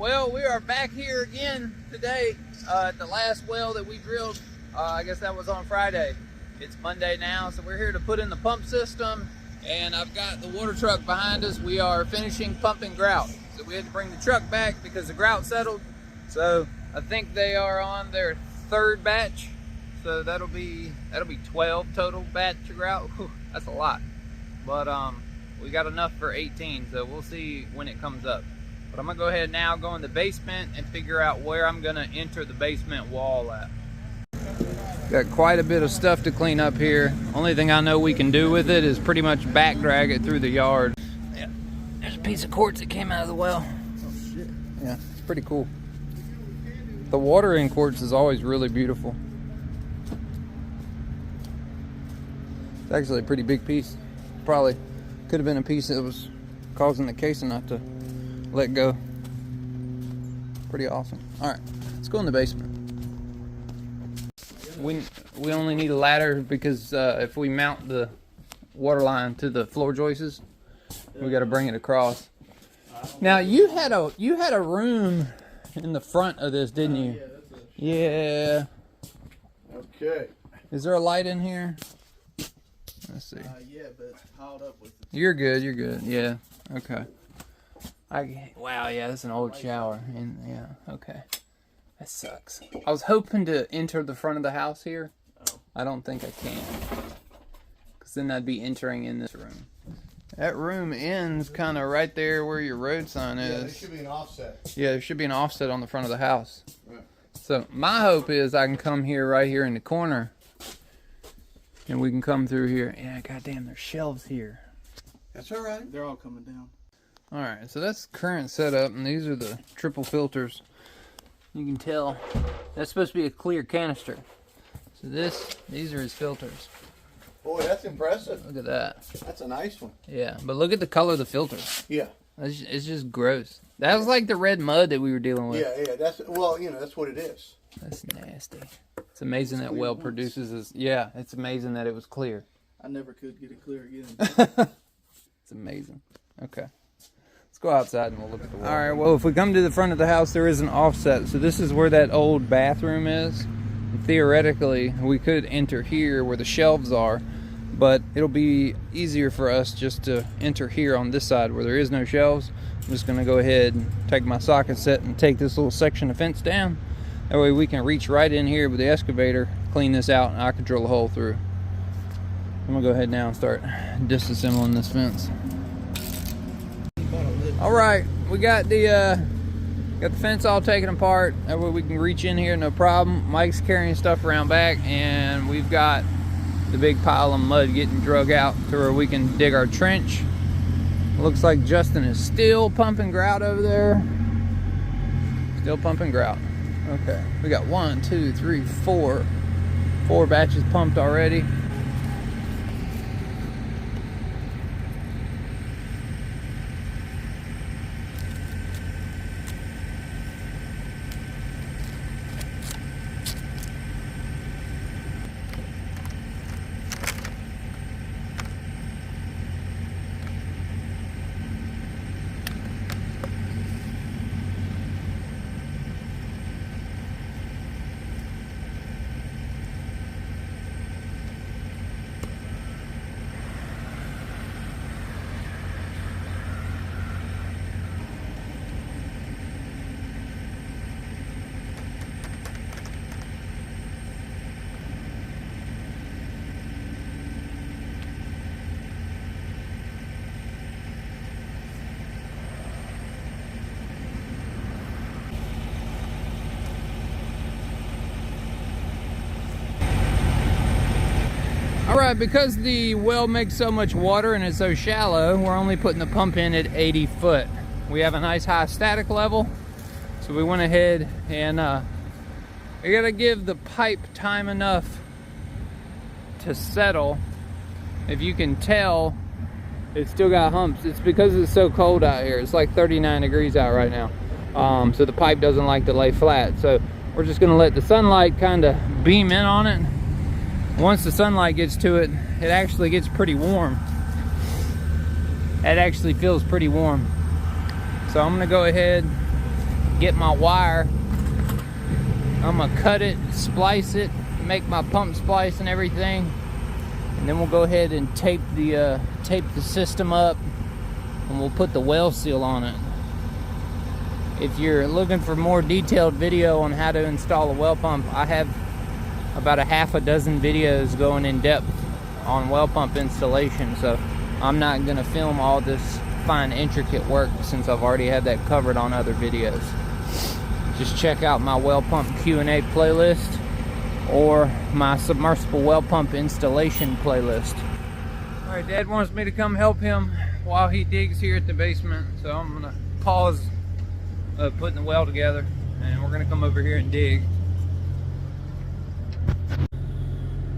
Well, we are back here again today at the last well that we drilled. I guess that was on Friday. It's Monday now, so we're here to put in the pump system, and I've got the water truck behind us. We are finishing pumping grout. So we had to bring the truck back because the grout settled. So I think they are on their third batch. So that'll be 12 total batch of grout. Whew, that's a lot. But we got enough for 18, so we'll see when it comes up. But I'm gonna go ahead now, go in the basement and figure out where I'm gonna enter the basement wall at. Got quite a bit of stuff to clean up here. Only thing I know we can do with it is pretty much back drag it through the yard. Yeah, there's a piece of quartz that came out of the well. Oh shit. Yeah, it's pretty cool. The water in quartz is always really beautiful. It's actually a pretty big piece. Probably could have been a piece that was causing the casing not to let go. Pretty awesome. All right, let's go in the basement. We only need a ladder because if we mount the water line to the floor joists, we got to bring it across. Now you had a room in the front of this, didn't you? Yeah. Okay. Is there a light in here? Let's see. Yeah, but it's piled up with it. You're good. You're good. Yeah. Okay. Wow. Yeah, that's an old shower. And yeah. Okay. That sucks. I was hoping to enter the front of the house here. Oh. I don't think I can. Because then I'd be entering in this room. That room ends kind of right there where your road sign is. Yeah, there should be an offset. Yeah, there should be an offset on the front of the house. Right. So my hope is I can come here right here in the corner. And we can come through here. Yeah, goddamn, there's shelves here. That's all right. They're all coming down. All right, so that's current setup, and these are the triple filters. You can tell that's supposed to be a clear canister. So these are his filters. Boy, that's impressive. Look at that. That's a nice one. Yeah, but look at the color of the filters. Yeah. It's just gross. That was like the red mud that we were dealing with. Yeah, that's, well, you know, that's what it is. That's nasty. It's amazing that well produces this. Yeah, it's amazing that it was clear. I never could get it clear again. It's amazing. Okay. Let's go outside and we'll look at the wall. All right, well, if we come to the front of the house, there is an offset. So this is where that old bathroom is. And theoretically, we could enter here where the shelves are, but it'll be easier for us just to enter here on this side where there is no shelves. I'm just gonna go ahead and take my socket set and take this little section of fence down. That way we can reach right in here with the excavator, clean this out, and I can drill a hole through. I'm gonna go ahead now and start disassembling this fence. All right, we got the fence all taken apart. That way we can reach in here, no problem. Mike's carrying stuff around back, and we've got the big pile of mud getting drug out to where we can dig our trench. Looks like Justin is still pumping grout over there. Still pumping grout. Okay, we got 1, 2, 3, 4 batches pumped already. Alright, because the well makes so much water and it's so shallow, we're only putting the pump in at 80 foot. We have a nice high static level, so we went ahead and we gotta give the pipe time enough to settle. If you can tell, it's still got humps. It's because it's so cold out here. It's like 39 degrees out right now. So the pipe doesn't like to lay flat. So we're just gonna let the sunlight kind of beam in on it. Once the sunlight gets to it, it actually gets pretty warm. It actually feels pretty warm. So I'm gonna go ahead get my wire. I'm gonna cut it, splice it, make my pump splice and everything, and then we'll go ahead and tape the system up, and we'll put the well seal on it. If you're looking for more detailed video on how to install a well pump, I have about a half a dozen videos going in depth on well pump installation, so I'm not gonna film all this fine intricate work since I've already had that covered on other videos. Just check out my well pump Q&A playlist or my submersible well pump installation playlist. All right, Dad wants me to come help him while he digs here at the basement, so I'm gonna pause putting the well together, and we're gonna come over here and dig.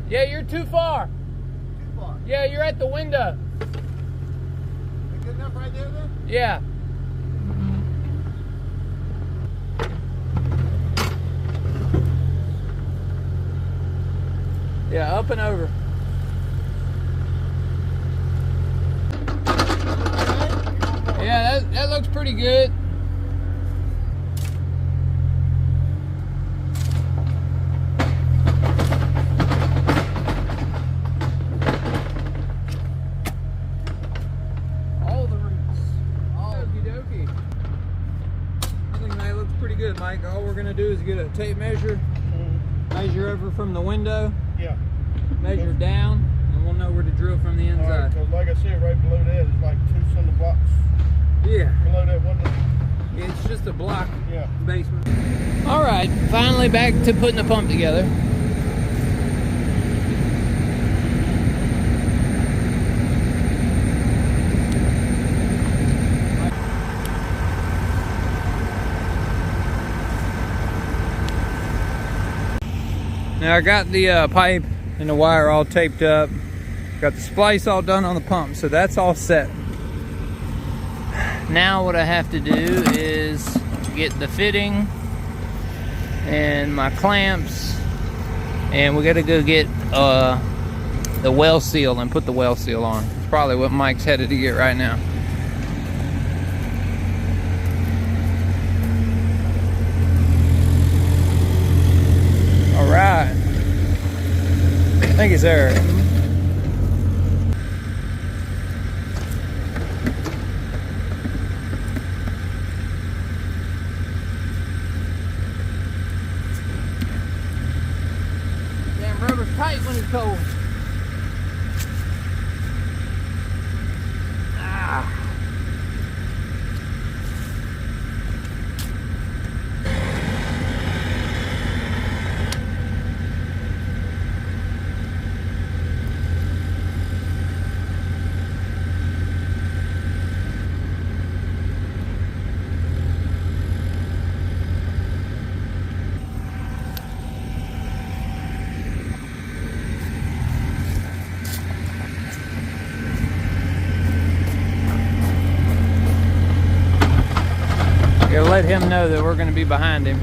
Yeah, you're too far. Too far. Yeah, you're at the window. Good enough right there then? Yeah. Yeah, up and over. Yeah, that looks pretty good. All the roots. Okie dokie. I think that looks pretty good, Mike. All we're gonna do is get a tape measure, measure over from the window. Yeah. Measure down, and we'll know where to drill from the inside. Because like I said, right below that is like 2 cinder blocks. Yeah. Below that one. It's just a block Yeah. basement. All right, finally back to putting the pump together. Now I got the pipe and the wire all taped up. Got the splice all done on the pump, so that's all set. Now what I have to do is get the fitting and my clamps, and we gotta go get the well seal and put the well seal on. It's probably what Mike's headed to get right now. All right. Thank you, sir. Damn, rubber's tight when it's cold. Ah. Gotta let him know that we're gonna be behind him.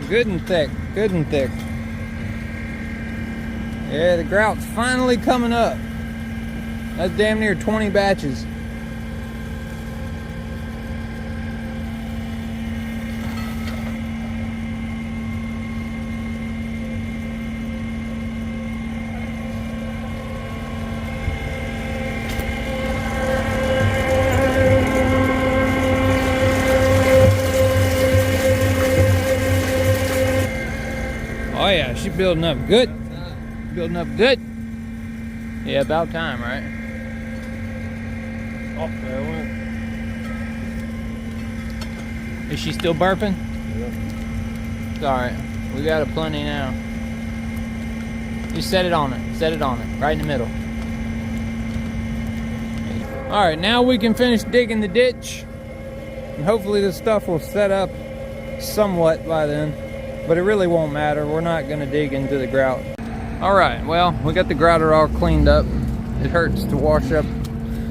Good and thick, good and thick. Yeah, the grout's finally coming up. That's damn near 20 batches. Oh yeah, she's building up good. Building up good. Yeah, about time, right? Oh, there it went. Is she still burping? Yeah. It's alright. We got a plenty now. Just set it on it. Set it on it. Right in the middle. Alright, now we can finish digging the ditch. And hopefully this stuff will set up somewhat by then. But it really won't matter. We're not going to dig into the grout. Alright, well, we got the grouter all cleaned up. It hurts to wash up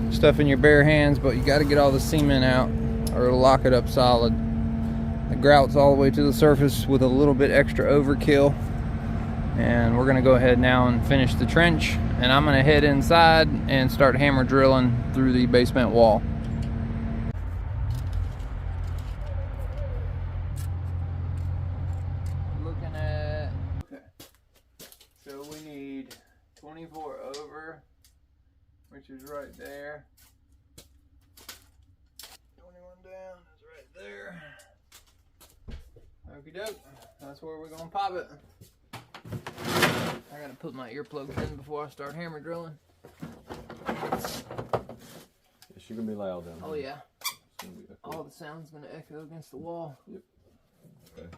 stuff in your bare hands, but you got to get all the cement out or it'll lock it up solid. The grout's all the way to the surface with a little bit extra overkill. And we're gonna go ahead now and finish the trench, and I'm gonna head inside and start hammer drilling through the basement wall. Looking at, okay, so we need 24 over, which is right there. 21 down is right there. Okie doke, that's where we're gonna pop it. I gotta put my earplugs in before I start hammer drilling. It's gonna be loud then. Oh yeah. All the sound's gonna echo against the wall. Yep. Okay.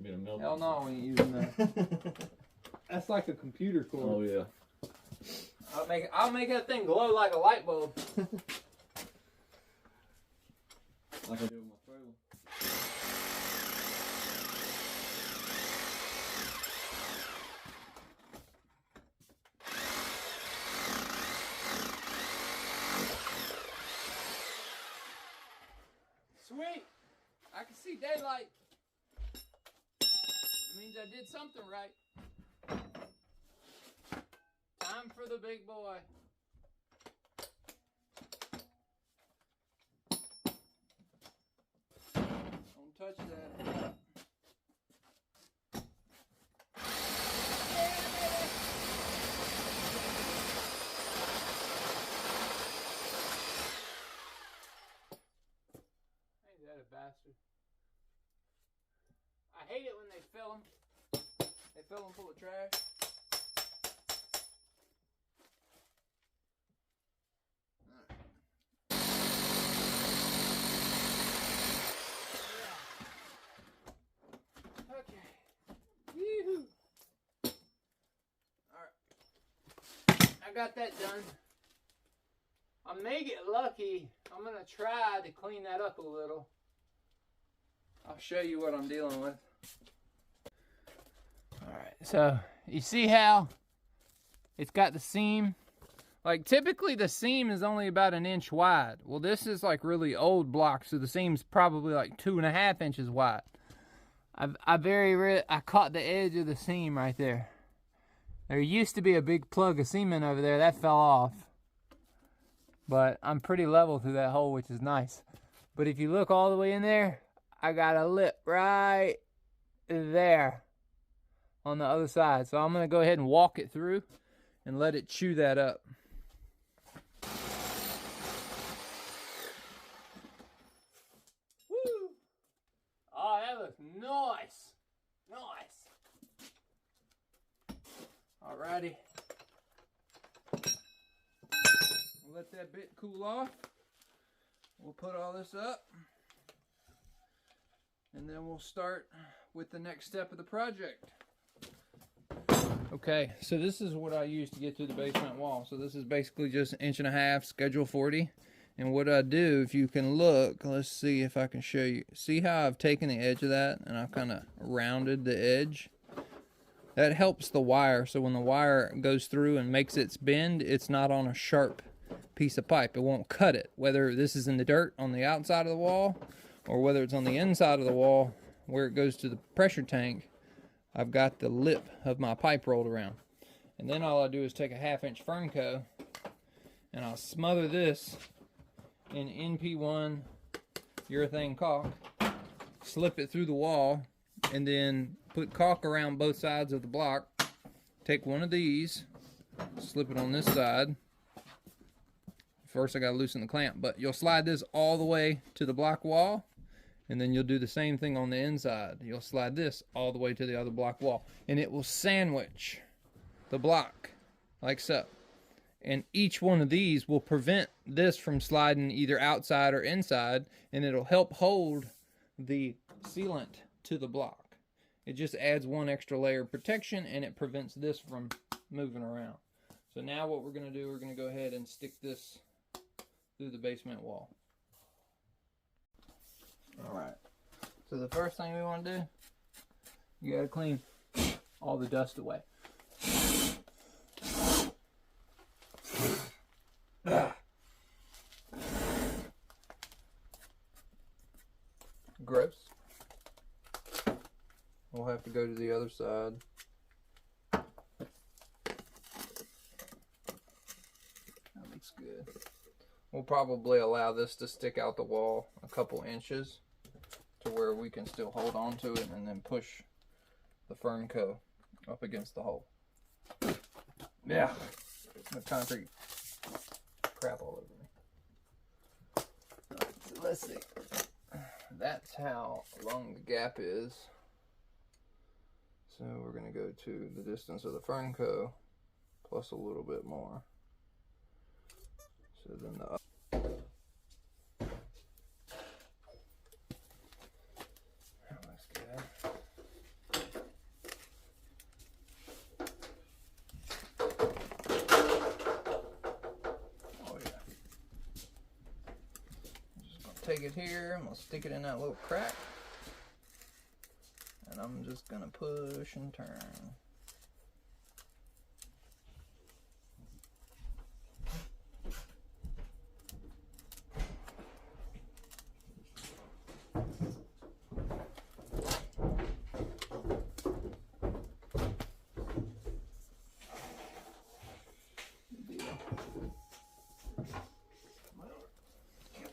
Being a milk. Hell no, we ain't using that. That's like a computer cord. Oh yeah. I'll make that thing glow like a light bulb. Like I do with my trailer. Sweet! I can see daylight. It means I did something right. Time for the big boy. Don't touch that. Ain't that a bastard? I hate it when they fill them. They fill them full of trash. I got that done. I may get lucky. I'm gonna try to clean that up a little. I'll show you what I'm dealing with. Alright, so you see how it's got the seam? Like typically the seam is only about 1 inch wide. Well, this is like really old block, so the seam's probably like 2.5 inches wide. I caught the edge of the seam right there. There used to be a big plug of cement over there. That fell off. But I'm pretty level through that hole, which is nice. But if you look all the way in there, I got a lip right there on the other side. So I'm going to go ahead and walk it through and let it chew that up. Woo! Oh, that looks nice. Nice. Alrighty. We'll let that bit cool off. We'll put all this up. And then we'll start with the next step of the project. Okay, so this is what I use to get to the basement wall. So this is basically just 1.5 inches, schedule 40. And what I do, if you can look, let's see if I can show you. See how I've taken the edge of that and I've kind of rounded the edge? That helps the wire, so when the wire goes through and makes its bend, it's not on a sharp piece of pipe. It won't cut it, whether this is in the dirt on the outside of the wall or whether it's on the inside of the wall where it goes to the pressure tank. I've got the lip of my pipe rolled around. And then all I do is take a 1/2 inch Fernco and I'll smother this in NP1 urethane caulk, slip it through the wall, and then put caulk around both sides of the block. Take one of these, slip it on this side. First I gotta loosen the clamp, but you'll slide this all the way to the block wall, and then you'll do the same thing on the inside. You'll slide this all the way to the other block wall, and it will sandwich the block like so. And each one of these will prevent this from sliding either outside or inside, and it'll help hold the sealant to the block. It just adds one extra layer of protection, and it prevents this from moving around. So now what we're going to do, we're going to go ahead and stick this through the basement wall. Alright, so the first thing we want to do, you got to clean all the dust away. Gross. We'll have to go to the other side. good. We'll probably allow this to stick out the wall a couple inches to where we can still hold on to it and then push the Fernco up against the hole. Yeah, the concrete crap all over me. So let's see. That's how long the gap is. So we're going to go to the distance of the Fernco plus a little bit more. So then the that looks good. Oh yeah. I'm just going to take it here. I'm going to stick it in that little crack. And I'm just going to push and turn.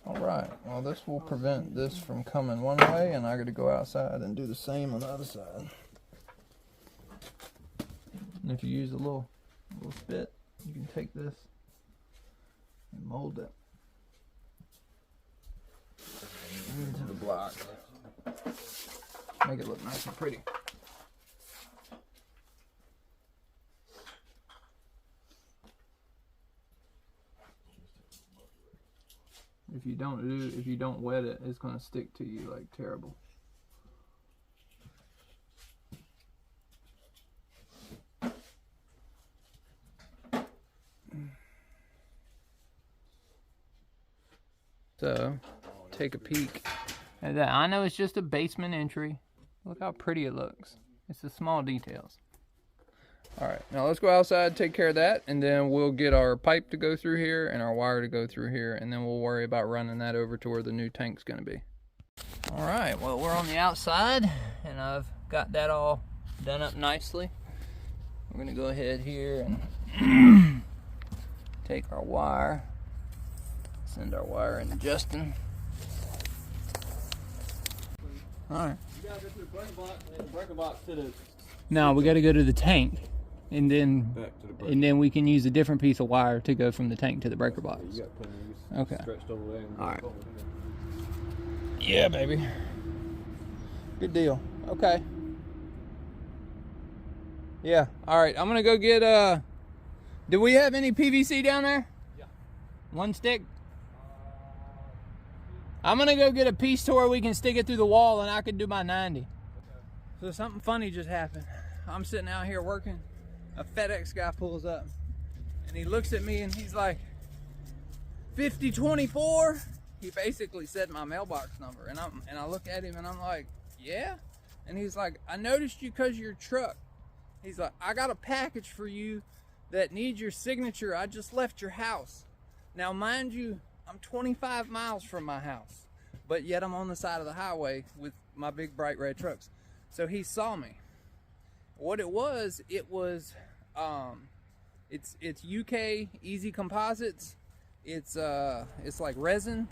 Alright, well this will prevent this from coming one way, and I got to go outside and do the same on the other side. And if you use a little spit, you can take this and mold it into the block. Make it look nice and pretty. If you don't wet it, it's gonna stick to you like terrible. So, take a peek at that. I know it's just a basement entry. Look how pretty it looks. It's the small details. Alright, now let's go outside, take care of that, and then we'll get our pipe to go through here and our wire to go through here, and then we'll worry about running that over to where the new tank's going to be. Alright, well we're on the outside, and I've got that all done up nicely. We're going to go ahead here and take our wire, send our wire into Justin. Alright. You gotta go to the breaker box and the breaker box to the... No, we got to go to the tank. And then, back to the breaker. and then we can use a different piece of wire to go from the tank to the breaker box. You got plenty of Okay. stretched over there. All right. Yeah, baby. Good deal. Okay. Yeah. All right. I'm gonna go get. Do we have any PVC down there? Yeah. One stick. I'm gonna go get a piece to where we can stick it through the wall, and I can do my 90. Okay. So something funny just happened. I'm sitting out here working. A FedEx guy pulls up, and he looks at me, and he's like, 5024. He basically said my mailbox number, and I look at him, and I'm like, yeah. And he's like, I noticed you because of your truck. He's like, I got a package for you that needs your signature. I just left your house. Now, mind you, I'm 25 miles from my house, but yet I'm on the side of the highway with my big bright red trucks. So he saw me. What it was it's UK Easy Composites. It's like resin,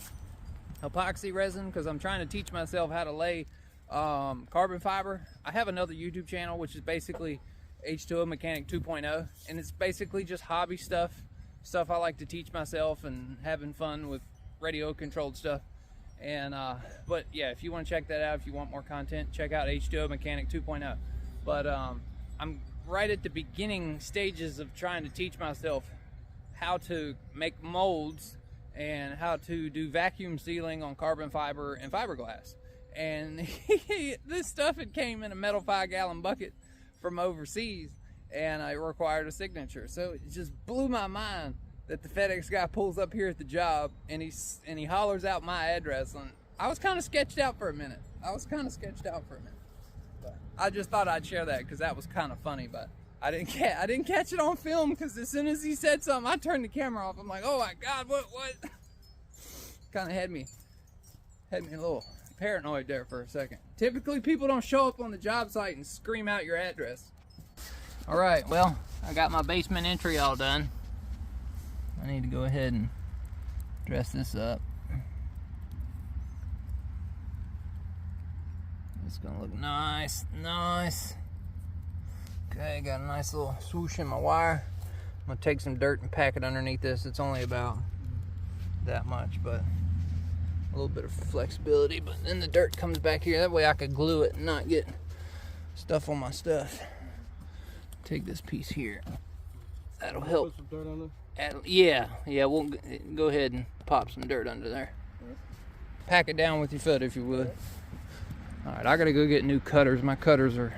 epoxy resin, because I'm trying to teach myself how to lay carbon fiber. I have another YouTube channel which is basically H2O Mechanic 2.0, and it's basically just hobby stuff I like to teach myself and having fun with radio controlled stuff. And but yeah, if you want to check that out, if you want more content, check out H2O Mechanic 2.0. But I'm right at the beginning stages of trying to teach myself how to make molds and how to do vacuum sealing on carbon fiber and fiberglass. And this stuff, it came in a metal 5-gallon bucket from overseas, and it required a signature. So it just blew my mind that the FedEx guy pulls up here at the job, and he hollers out my address. And I was kind of sketched out for a minute. But I just thought I'd share that because that was kind of funny. But I didn't catch it on film, because as soon as he said something, I turned the camera off. I'm like, oh my God, what? Kind of had me a little paranoid there for a second. Typically, people don't show up on the job site and scream out your address. All right, well, I got my basement entry all done. I need to go ahead and dress this up. It's gonna look nice, nice. Okay, got a nice little swoosh in my wire. I'm gonna take some dirt and pack it underneath this. It's only about that much, but a little bit of flexibility. But then the dirt comes back here. That way I could glue it and not get stuff on my stuff. Take this piece here. That'll help. Put some dirt on there? Yeah, we'll go ahead and pop some dirt under there. Pack it down with your foot if you would. Alright, I gotta go get new cutters. My cutters are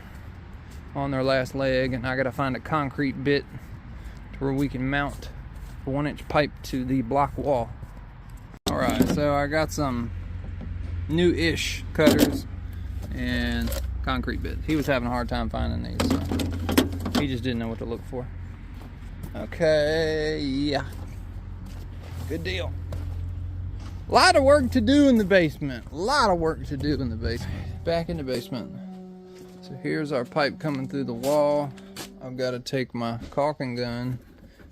on their last leg, and I gotta find a concrete bit to where we can mount a 1-inch pipe to the block wall. Alright, so I got some new-ish cutters and concrete bits. He was having a hard time finding these, so he just didn't know what to look for. Okay, yeah. Good deal. A lot of work to do in the basement. A lot of work to do in the basement. Back in the basement. So here's our pipe coming through the wall. I've got to take my caulking gun,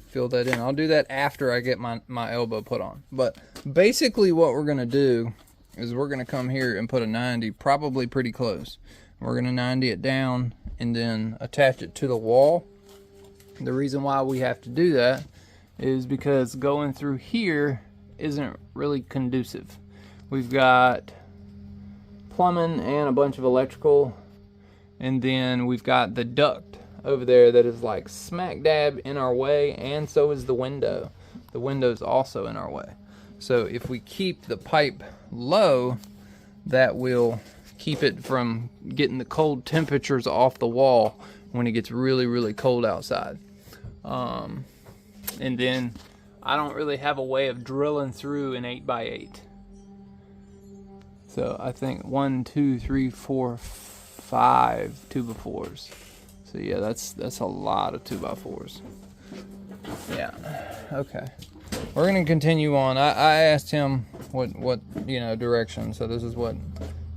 fill that in. I'll do that after I get my elbow put on. But basically what we're going to do is we're going to come here and put a 90, probably pretty close. We're going to 90 it down and then attach it to the wall. The reason why we have to do that is because going through here isn't really conducive. We've got plumbing and a bunch of electrical, and then we've got the duct over there that is like smack dab in our way, and so is the window. The window's also in our way. So if we keep the pipe low, that will keep it from getting the cold temperatures off the wall when it gets really, really cold outside. And then I don't really have a way of drilling through an 8x8. So I think 1, 2, 3, 4, 5 2x4s. So yeah, that's a lot of 2x4s. Yeah. Okay. We're gonna continue on. I asked him what direction. So this is what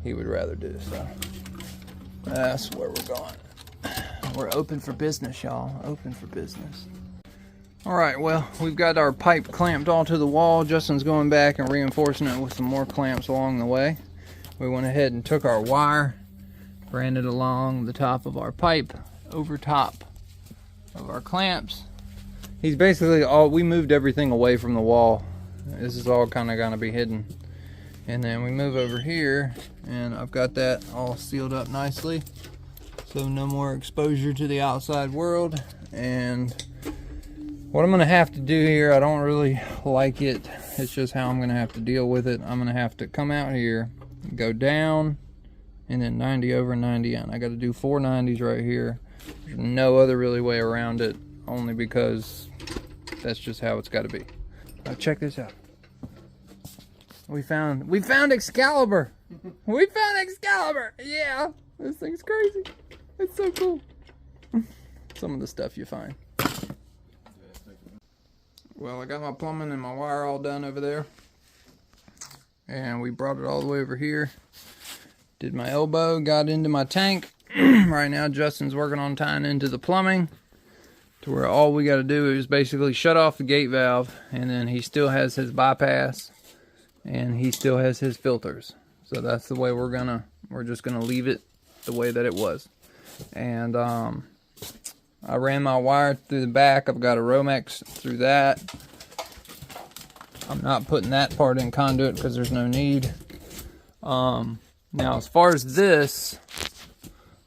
he would rather do. So that's where we're going. We're open for business, y'all. Open for business. Alright, well, we've got our pipe clamped all to the wall. Justin's going back and reinforcing it with some more clamps along the way. We went ahead and took our wire, ran it along the top of our pipe, over top of our clamps. He's basically we moved everything away from the wall. This is all kind of going to be hidden. And then we move over here, and I've got that all sealed up nicely. So no more exposure to the outside world. And what I'm going to have to do here, I don't really like it. It's just how I'm going to have to deal with it. I'm going to have to come out here, go down, and then 90 over, 90 in. I got to do 4 90s right here. There's no other really way around it, only because that's just how it's got to be. Now check this out. We found Excalibur. We found Excalibur. Yeah, this thing's crazy. It's so cool. Some of the stuff you find. Well, I got my plumbing and my wire all done over there. And we brought it all the way over here. Did my elbow, got into my tank. Right now, Justin's working on tying into the plumbing to where all we got to do is basically shut off the gate valve, and then he still has his bypass, and he still has his filters. So that's the way we're just gonna leave it the way that it was. And I ran my wire through the back. I've got a Romex through that. I'm not putting that part in conduit because there's no need. Now, as far as this,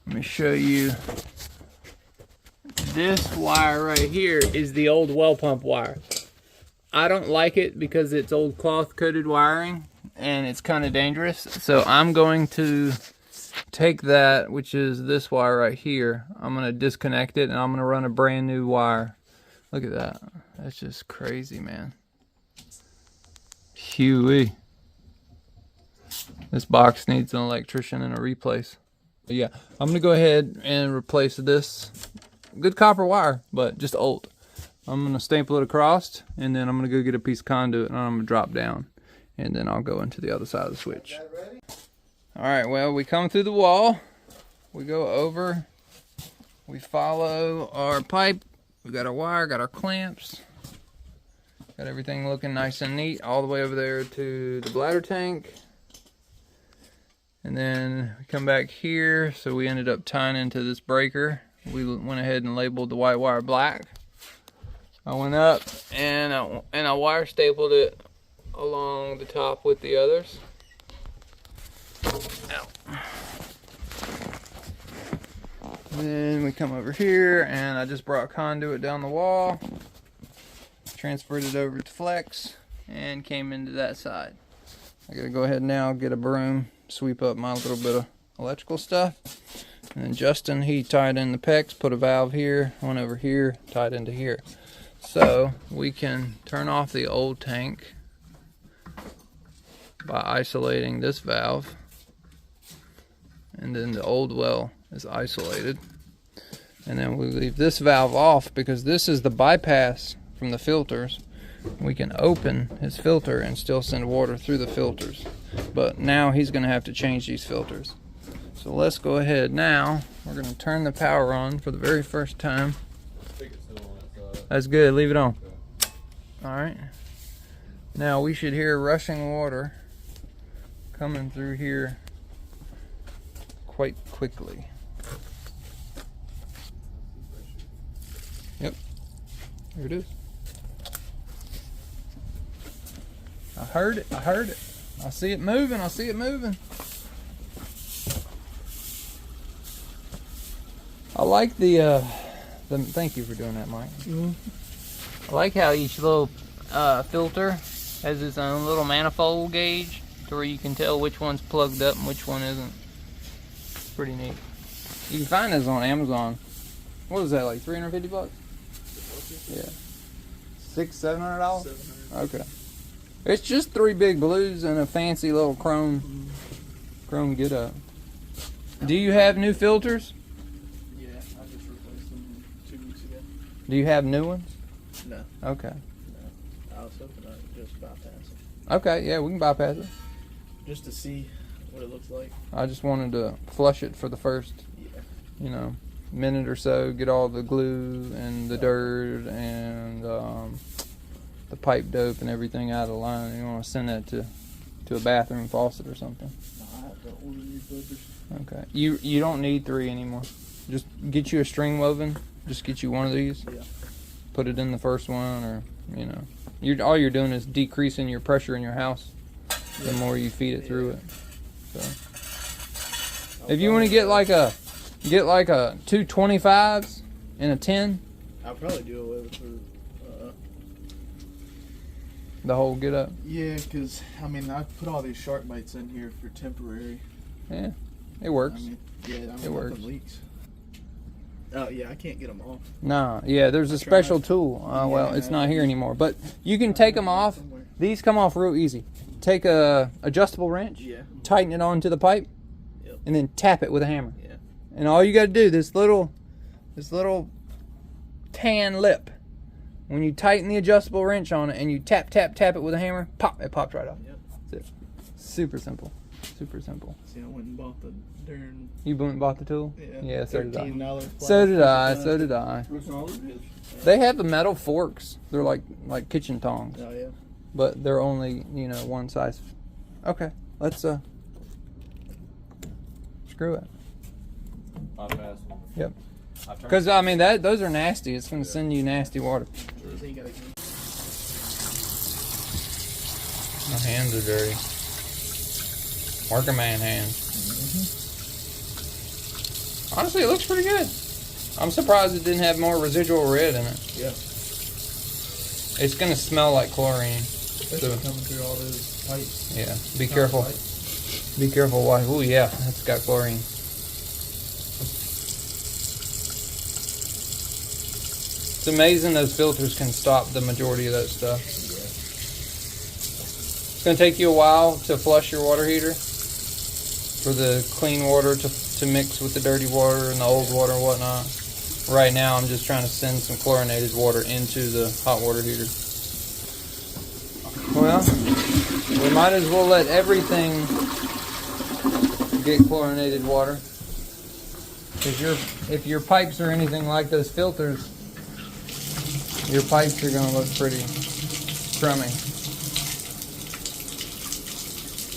let me show you. This wire right here is the old well pump wire. I don't like it because it's old cloth coated wiring and it's kind of dangerous. So I'm going to take that, which is this wire right here. I'm going to disconnect it and I'm going to run a brand new wire. Look at that. That's just crazy, man. Huey. This box needs an electrician and a replace. But yeah, I'm going to go ahead and replace this. Good copper wire, but just old. I'm going to staple it across, and then I'm going to go get a piece of conduit, and I'm going to drop down. And then I'll go into the other side of the switch. Alright, well, we come through the wall. We go over. We follow our pipe. We got our wire, got our clamps. Got everything looking nice and neat all the way over there to the bladder tank. And then we come back here, so we ended up tying into this breaker. We went ahead and labeled the white wire black. I went up and I wire stapled it along the top with the others. Ow. Then we come over here and I just brought conduit down the wall, transferred it over to flex, and came into that side. I gotta go ahead now, get a broom, sweep up my little bit of electrical stuff. And then Justin, he tied in the PEX, put a valve here, one over here, tied into here. So we can turn off the old tank by isolating this valve. And then the old well is isolated. And then we leave this valve off because this is the bypass from the filters. We can open his filter and still send water through the filters. But now he's going to have to change these filters. So let's go ahead now. We're going to turn the power on for the very first time. That's good. Leave it on. Alright. Now we should hear rushing water coming through here quite quickly. Yep. There it is. I heard it. I heard it. I see it moving. I see it moving. I like the thank you for doing that, Mike. I like how each little filter has its own little manifold gauge to where you can tell which one's plugged up and which one isn't. Pretty neat. You can find this on Amazon. What was that, like 350 bucks? Yeah. $600-700? Okay. It's just 3 big blues and a fancy little chrome get up. Do you have new filters? Yeah, I just replaced them 2 weeks ago. Do you have new ones? No. Okay. No. I was hoping I'd just bypass it. Okay, yeah, we can bypass it. Just to see what it looks like. I just wanted to flush it for the first, minute or so, get all the glue and the dirt and the pipe dope and everything out of the line. You want to send that to a bathroom faucet or something. No, I have to order new filters. Okay. You don't need 3 anymore. Just get you a string woven. Just get you one of these. Yeah. Put it in the first one, or all you're doing is decreasing your pressure in your house. The more you feed it through it. So if you want to get like a 2 25s and a 10, I'll probably do away with the whole get up. Yeah, because I mean I put all these shark bites in here for temporary. Yeah, it works. It works. Leaks. Oh yeah, I can't get them off. Nah, yeah, there's a special tool. Well, it's not here anymore, but you can take them off. These come off real easy. Take a adjustable wrench, tighten it onto the pipe, and then tap it with a hammer. Yeah. And all you got to do, this little tan lip, when you tighten the adjustable wrench on it and you tap it with a hammer, pop, it pops right off. Yep. That's it. Super simple. Super simple. See, I went and bought the darn... You went and bought the tool? Yeah, so did I. $13 So did I. They have the metal forks. They're like kitchen tongs. Oh, yeah. But they're only, one size. Okay, let's screw it. Yep. Because I mean those are nasty. It's going to send you nasty water. My hands are dirty. Working man hands. Honestly, it looks pretty good. I'm surprised it didn't have more residual red in it. Yeah. It's going to smell like chlorine. Especially coming through all those pipes. Yeah. Be careful. Be careful. Why? Oh yeah, that's got chlorine. It's amazing those filters can stop the majority of that stuff. Yeah. It's going to take you a while to flush your water heater for the clean water to mix with the dirty water and the old water and whatnot. Right now I'm just trying to send some chlorinated water into the hot water heater. Well, we might as well let everything get chlorinated water. Because if your pipes are anything like those filters, your pipes are going to look pretty from me.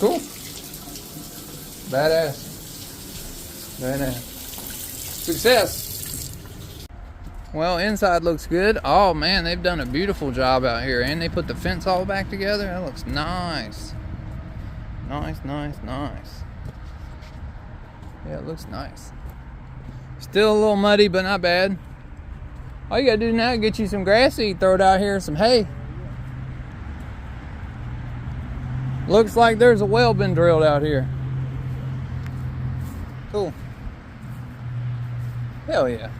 Cool. Badass. Badass. Success. Well, inside looks good. Oh man, they've done a beautiful job out here, and they put the fence all back together. That looks nice. Nice, nice, nice. Yeah, it looks nice. Still a little muddy, but not bad. All you gotta do now is get you some grass seed, throw it out here, some hay. Looks like there's a well been drilled out here. Cool. Hell yeah.